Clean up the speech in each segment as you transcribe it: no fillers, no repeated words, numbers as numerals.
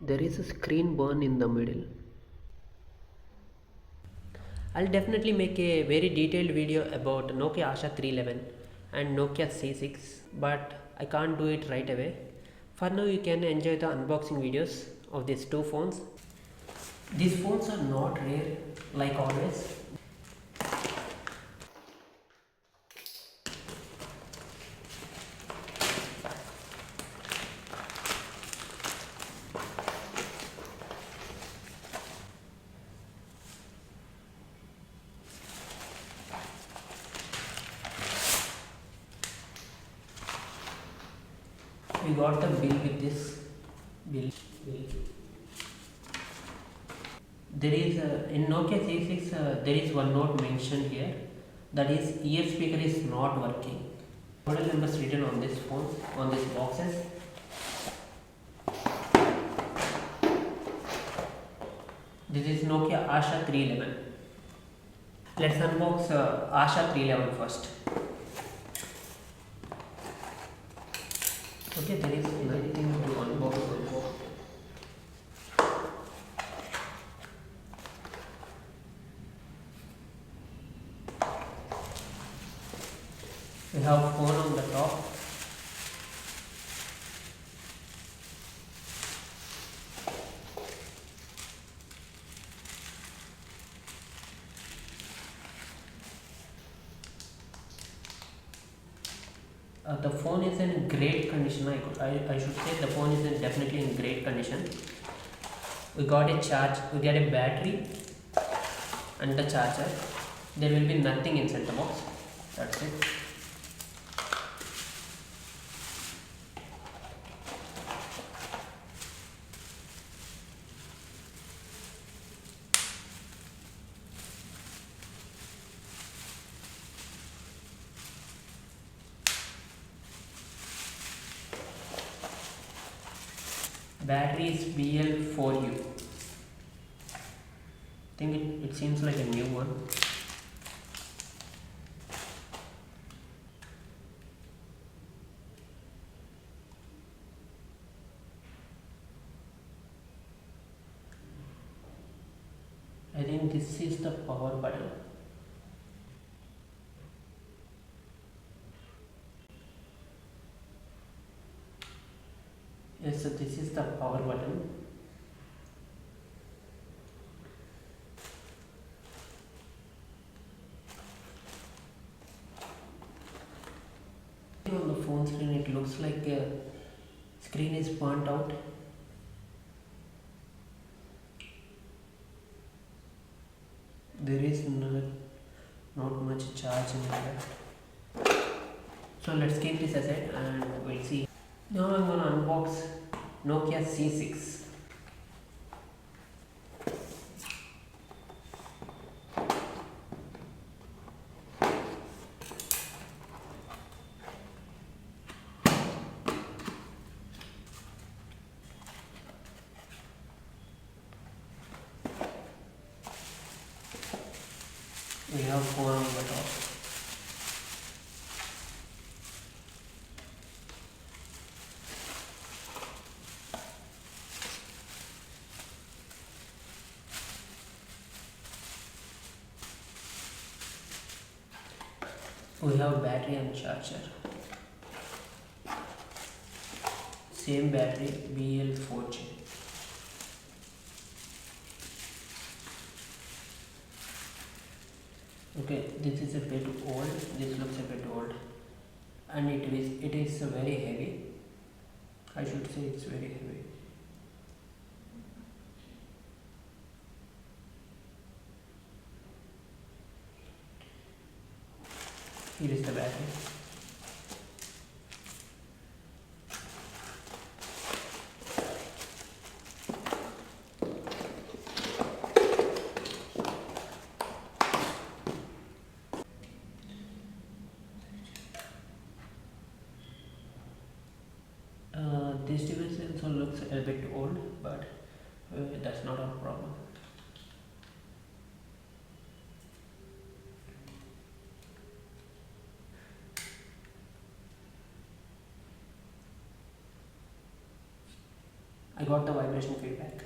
There is a screen burn in the middle. I'll definitely make a very detailed video about Nokia Asha 311 and Nokia C6, but I can't do it right away. For now, you can enjoy the unboxing videos of these two phones. These phones are not rare like always. We got the bill with this bill. There is in Nokia C6 there is one note mentioned here, that is ear speaker is not working. Model numbers written on this phone, on these boxes. This is Nokia Asha 311. Let's unbox Asha 311 first. Okay, there is nothing to unbox. We have phone on the top. The phone is in great condition. I should say the phone is definitely in great condition. We got a charge, we get a battery and the charger. There will be nothing inside the box. That's it. Battery is BL4U. I think it seems like a new one. I think this is the power button. Yes, so this is the power button. On the phone screen, it looks like a screen is burnt out. There is not much charge in it. So let's keep this aside and we'll see. Now I'm gonna unbox Nokia C6. We have phone on the top. We have battery and charger. Same battery, BL4G. Okay, this is a bit old. This looks a bit old, and it is very heavy. I should say it's very heavy. Here is the battery. This device also looks a bit old, but that's not a problem. I got the vibration feedback.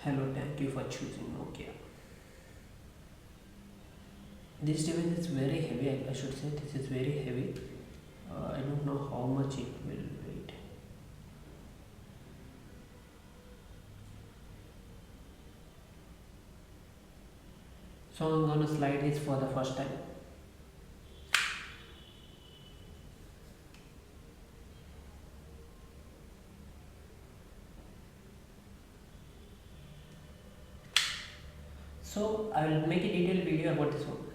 Hello, thank you for choosing Nokia. This device is very heavy, I should say. This is very heavy. I don't know how much it will weight. So I'm gonna slide this for the first time. So I will make a detailed video about this one.